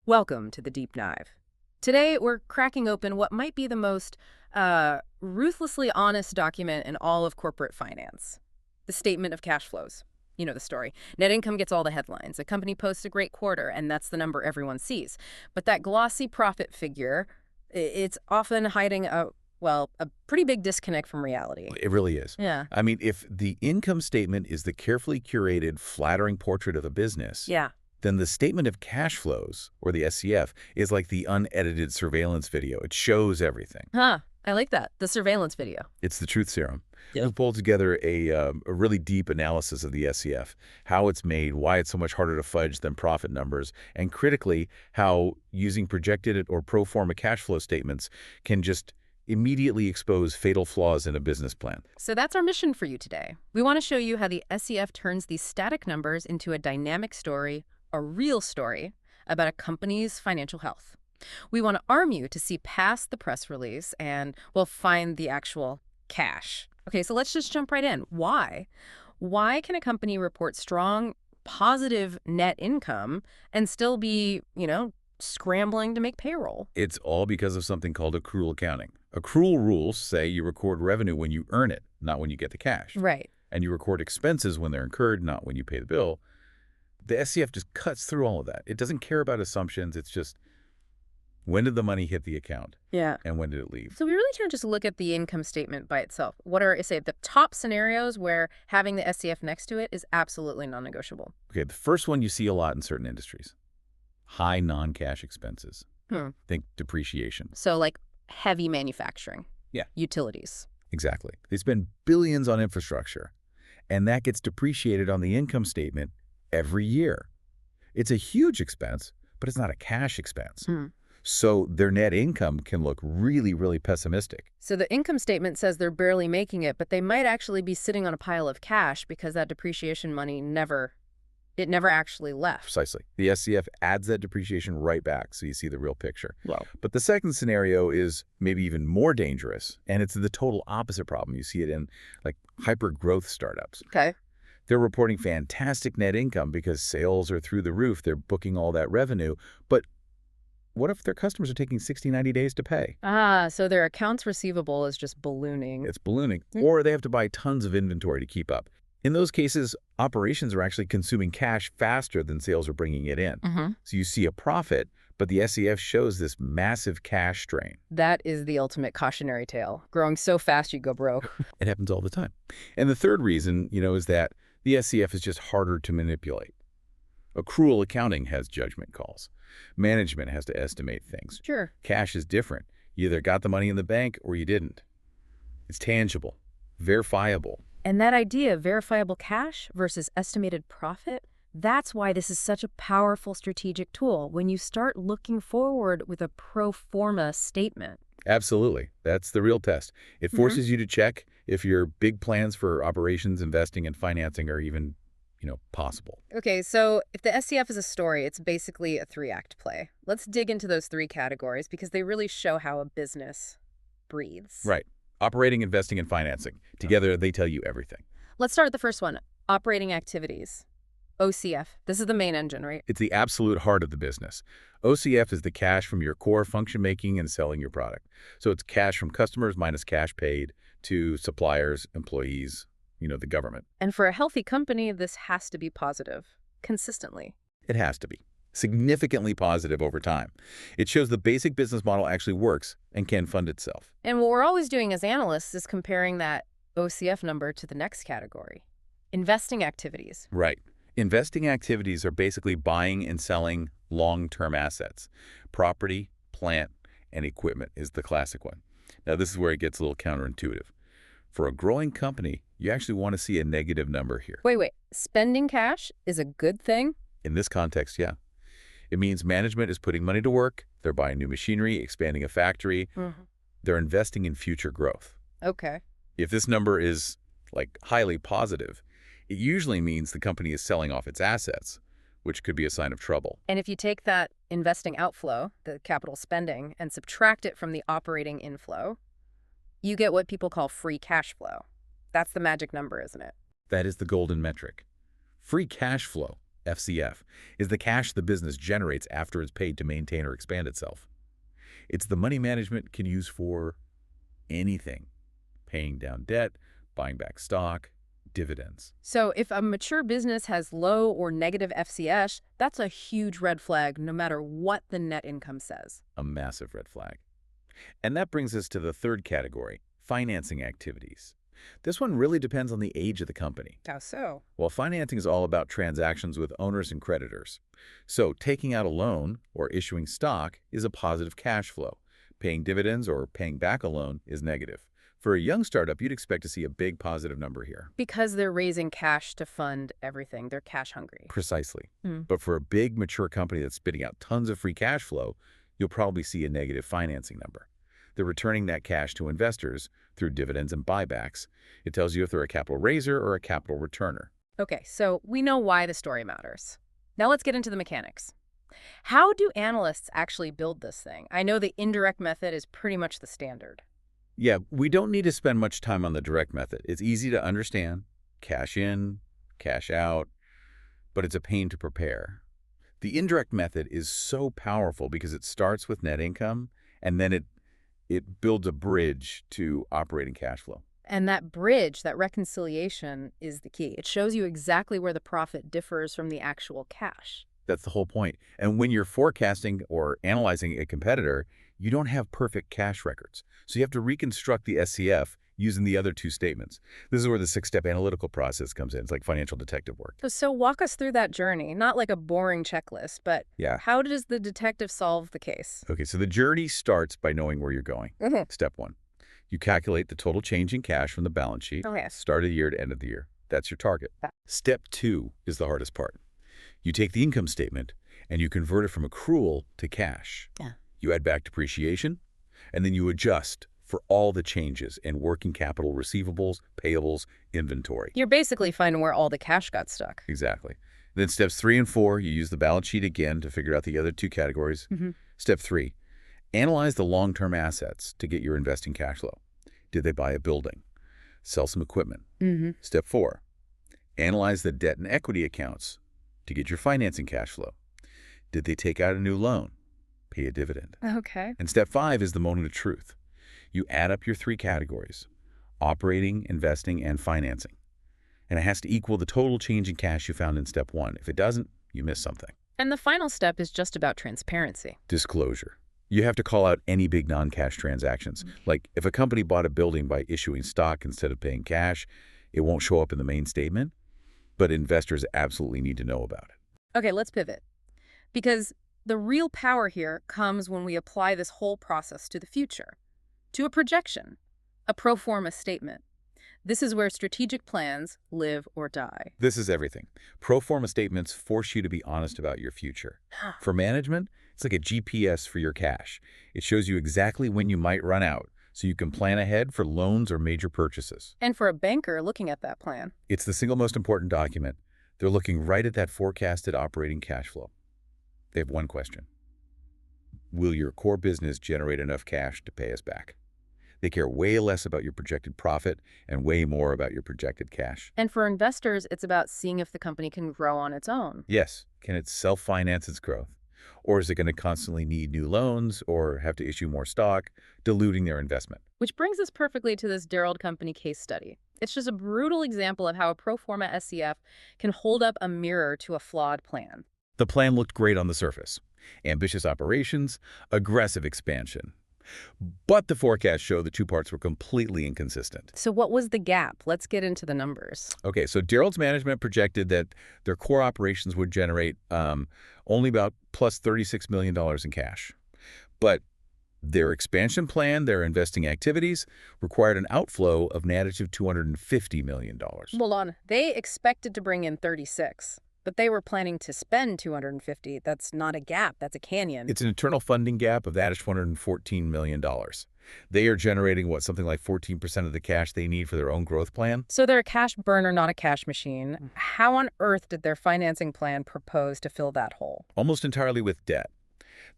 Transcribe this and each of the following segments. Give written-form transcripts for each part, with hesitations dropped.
Welcome to the Deep Dive. Today, we're cracking open what might be the most ruthlessly honest document in all of corporate finance. The statement of cash flows. You know the story. Net income gets all the headlines. A company posts a great quarter, and that's the number everyone sees. But that glossy profit figure, it's often hiding a pretty big disconnect from reality. It really is. Yeah. I mean, if the income statement is the carefully curated, flattering portrait of a business, Yeah. then the statement of cash flows, or the SCF, is like the unedited surveillance video. It shows everything. Huh. I like that. The surveillance video. It's the truth serum. Yep. We've pulled together a really deep analysis of the SCF, how it's made, why it's so much harder to fudge than profit numbers, and critically, how using projected or pro forma cash flow statements can just immediately expose fatal flaws in a business plan. So that's our mission for you today. We want to show you how the SCF turns these static numbers into a dynamic story, a real story about a company's financial health. We want to arm you to see past the press release and, well, find the actual cash. Okay, so let's just jump right in. Why? Why can a company report strong, positive net income and still be, scrambling to make payroll? It's all because of something called accrual accounting. Accrual rules say you record revenue when you earn it, not when you get the cash. Right. And you record expenses when they're incurred, not when you pay the bill. The SCF just cuts through all of that. It doesn't care about assumptions. It's just, when did the money hit the account? Yeah. And when did it leave? So we really can't just look at the income statement by itself. What are, say, the top scenarios where having the SCF next to it is absolutely non-negotiable? Okay, the first one you see a lot in certain industries. High non-cash expenses. Think depreciation. So like heavy manufacturing. Yeah. Utilities. Exactly. They spend billions on infrastructure, and that gets depreciated on the income statement every year. It's a huge expense, but it's not a cash expense. So their net income can look really, really pessimistic. So the income statement says they're barely making it, but they might actually be sitting on a pile of cash because that depreciation money never actually left. Precisely. The SCF adds that depreciation right back, so you see the real picture. Wow. But the second scenario is maybe even more dangerous, and it's the total opposite problem. You see it in like hyper-growth startups. Okay. They're reporting fantastic net income because sales are through the roof. They're booking all that revenue. But what if their customers are taking 60, 90 days to pay? So their accounts receivable is just ballooning. It's ballooning. Or they have to buy tons of inventory to keep up. In those cases, operations are actually consuming cash faster than sales are bringing it in. So you see a profit, but the SCF shows this massive cash strain. That is the ultimate cautionary tale. Growing so fast you go broke. It happens all the time. And the third reason, is that the SCF is just harder to manipulate. Accrual accounting has judgment calls. Management has to estimate things. Sure. Cash is different. You either got the money in the bank or you didn't. It's tangible, verifiable. And that idea of verifiable cash versus estimated profit, that's why this is such a powerful strategic tool when you start looking forward with a pro forma statement. Absolutely. That's the real test. It forces you to check if your big plans for operations, investing, and financing are even, possible. Okay, so if the SCF is a story, it's basically a 3-act play. Let's dig into those 3 categories because they really show how a business breathes. Right. Operating, investing, and financing. Together, they tell you everything. Let's start with the first one, operating activities. OCF. This is the main engine, right? It's the absolute heart of the business. OCF is the cash from your core function making and selling your product. So it's cash from customers minus cash paid to suppliers, employees, the government. And for a healthy company, this has to be positive, consistently. It has to be. Significantly positive over time. It shows the basic business model actually works and can fund itself. And what we're always doing as analysts is comparing that OCF number to the next category, investing activities. Right. Investing activities are basically buying and selling long-term assets. Property, plant, and equipment is the classic one. Now, this is where it gets a little counterintuitive. For a growing company, you actually want to see a negative number here. Wait. Spending cash is a good thing? In this context, yeah. It means management is putting money to work. They're buying new machinery, expanding a factory. They're investing in future growth. Okay. If this number is highly positive, it usually means the company is selling off its assets, which could be a sign of trouble. And if you take that investing outflow, the capital spending, and subtract it from the operating inflow, you get what people call free cash flow. That's the magic number, isn't it? That is the golden metric. Free cash flow. FCF, is the cash the business generates after it's paid to maintain or expand itself. It's the money management can use for anything: paying down debt, buying back stock, dividends. So if a mature business has low or negative FCS, that's a huge red flag no matter what the net income says. A massive red flag. And that brings us to the third category: financing activities. This one really depends on the age of the company. How so? Well, financing is all about transactions with owners and creditors. So taking out a loan or issuing stock is a positive cash flow. Paying dividends or paying back a loan is negative. For a young startup, you'd expect to see a big positive number here. Because they're raising cash to fund everything. They're cash hungry. Precisely. Hmm. But for a big, mature company that's spitting out tons of free cash flow, you'll probably see a negative financing number. They're returning that cash to investors through dividends and buybacks. It tells you if they're a capital raiser or a capital returner. Okay, so we know why the story matters. Now let's get into the mechanics. How do analysts actually build this thing? I know the indirect method is pretty much the standard. Yeah, we don't need to spend much time on the direct method. It's easy to understand: cash in, cash out, but it's a pain to prepare. The indirect method is so powerful because it starts with net income, and then it builds a bridge to operating cash flow. And that bridge, that reconciliation, is the key. It shows you exactly where the profit differs from the actual cash. That's the whole point. And when you're forecasting or analyzing a competitor, you don't have perfect cash records. So you have to reconstruct the SCF using the other two statements. This is where the six-step analytical process comes in. It's like financial detective work. So walk us through that journey, not like a boring checklist, but Yeah. how does the detective solve the case? Okay, so the journey starts by knowing where you're going. Step one, you calculate the total change in cash from the balance sheet, Okay. start of the year to end of the year. That's your target. Step two is the hardest part. You take the income statement and you convert it from accrual to cash. Yeah. You add back depreciation, and then you adjust for all the changes in working capital, receivables, payables, inventory. You're basically finding where all the cash got stuck. Exactly. Then steps 3 and 4, you use the balance sheet again to figure out the other two categories. Step 3, analyze the long-term assets to get your investing cash flow. Did they buy a building? Sell some equipment? Step 4, analyze the debt and equity accounts to get your financing cash flow. Did they take out a new loan? Pay a dividend. Okay. And step 5 is the moment of truth. You add up your 3 categories: operating, investing, and financing. And it has to equal the total change in cash you found in step 1. If it doesn't, you miss something. And the final step is just about transparency. Disclosure. You have to call out any big non-cash transactions. Like if a company bought a building by issuing stock instead of paying cash, it won't show up in the main statement, but investors absolutely need to know about it. Okay, let's pivot. Because the real power here comes when we apply this whole process to the future, to a projection, a pro forma statement. This is where strategic plans live or die. This is everything. Pro forma statements force you to be honest about your future. For management, it's like a GPS for your cash. It shows you exactly when you might run out, so you can plan ahead for loans or major purchases. And for a banker looking at that plan, It's the single most important document. They're looking right at that forecasted operating cash flow. They have one question: will your core business generate enough cash to pay us back? They care way less about your projected profit and way more about your projected cash. and for investors, it's about seeing if the company can grow on its own. Yes, can it self-finance its growth? Or is it going to constantly need new loans or have to issue more stock, diluting their investment? Which brings us perfectly to this Daryl Company case study. It's just a brutal example of how a pro forma SCF can hold up a mirror to a flawed plan. The plan looked great on the surface: ambitious operations, aggressive expansion. But the forecast showed the two parts were completely inconsistent. So what was the gap? Let's get into the numbers. Okay, so Darrell's management projected that their core operations would generate only about plus $36 million in cash. But their expansion plan, their investing activities, required an outflow of negative $250 million. Hold on. They expected to bring in 36, but they were planning to spend 250. That's not a gap. That's a canyon. It's an internal funding gap of that is $214 million. They are generating, something like 14% of the cash they need for their own growth plan? So they're a cash burner, not a cash machine. How on earth did their financing plan propose to fill that hole? Almost entirely with debt.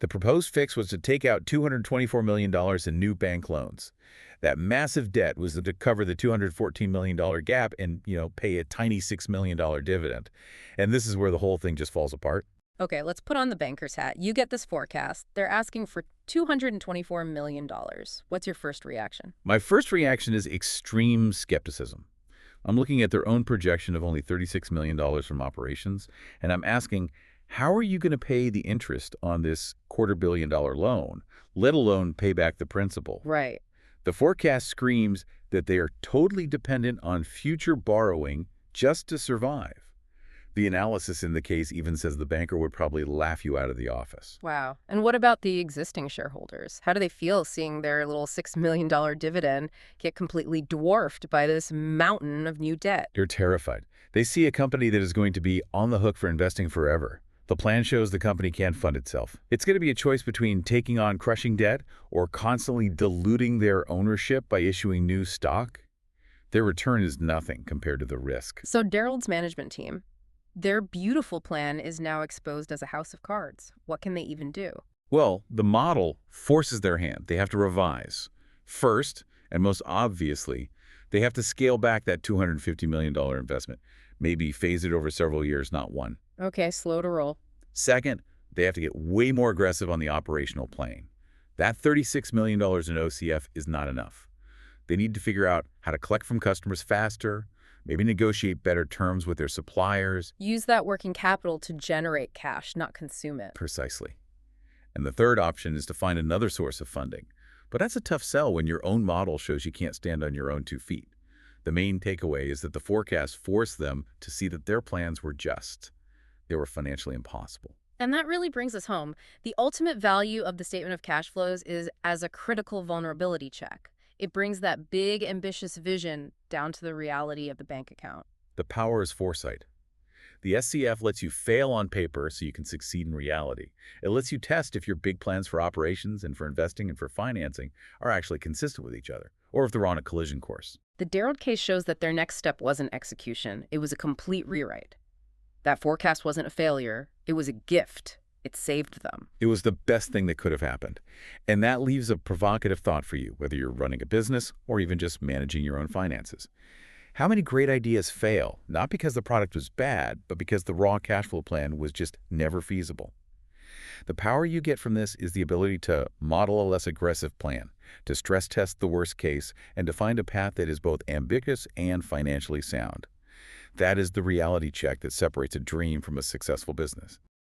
The proposed fix was to take out $224 million in new bank loans. That massive debt was to cover the $214 million gap and, pay a tiny $6 million dividend. And this is where the whole thing just falls apart. Okay, let's put on the banker's hat. You get this forecast. They're asking for $224 million. What's your first reaction? My first reaction is extreme skepticism. I'm looking at their own projection of only $36 million from operations, and I'm asking, how are you going to pay the interest on this $250 million loan, let alone pay back the principal? Right. The forecast screams that they are totally dependent on future borrowing just to survive. The analysis in the case even says the banker would probably laugh you out of the office. Wow. And what about the existing shareholders? How do they feel seeing their little $6 million dividend get completely dwarfed by this mountain of new debt? They're terrified. They see a company that is going to be on the hook for investing forever. The plan shows the company can't fund itself. It's going to be a choice between taking on crushing debt or constantly diluting their ownership by issuing new stock. Their return is nothing compared to the risk. So Daryl's management team, their beautiful plan is now exposed as a house of cards. What can they even do? Well, the model forces their hand. They have to revise. First, and most obviously, they have to scale back that $250 million investment. Maybe phase it over several years, not one. Okay, slow to roll. Second, they have to get way more aggressive on the operational plane. That $36 million in OCF is not enough. They need to figure out how to collect from customers faster, maybe negotiate better terms with their suppliers. Use that working capital to generate cash, not consume it. Precisely. And the third option is to find another source of funding. But that's a tough sell when your own model shows you can't stand on your own 2 feet. The main takeaway is that the forecast forced them to see that their plans were just. They were financially impossible. And that really brings us home. The ultimate value of the statement of cash flows is as a critical vulnerability check. It brings that big, ambitious vision down to the reality of the bank account. The power is foresight. The SCF lets you fail on paper so you can succeed in reality. It lets you test if your big plans for operations and for investing and for financing are actually consistent with each other, or if they're on a collision course. The Daryl case shows that their next step wasn't execution. It was a complete rewrite. That forecast wasn't a failure. It was a gift. It saved them. It was the best thing that could have happened. And that leaves a provocative thought for you, whether you're running a business or even just managing your own finances. How many great ideas fail, not because the product was bad, but because the raw cash flow plan was just never feasible? The power you get from this is the ability to model a less aggressive plan, to stress test the worst case, and to find a path that is both ambitious and financially sound. That is the reality check that separates a dream from a successful business.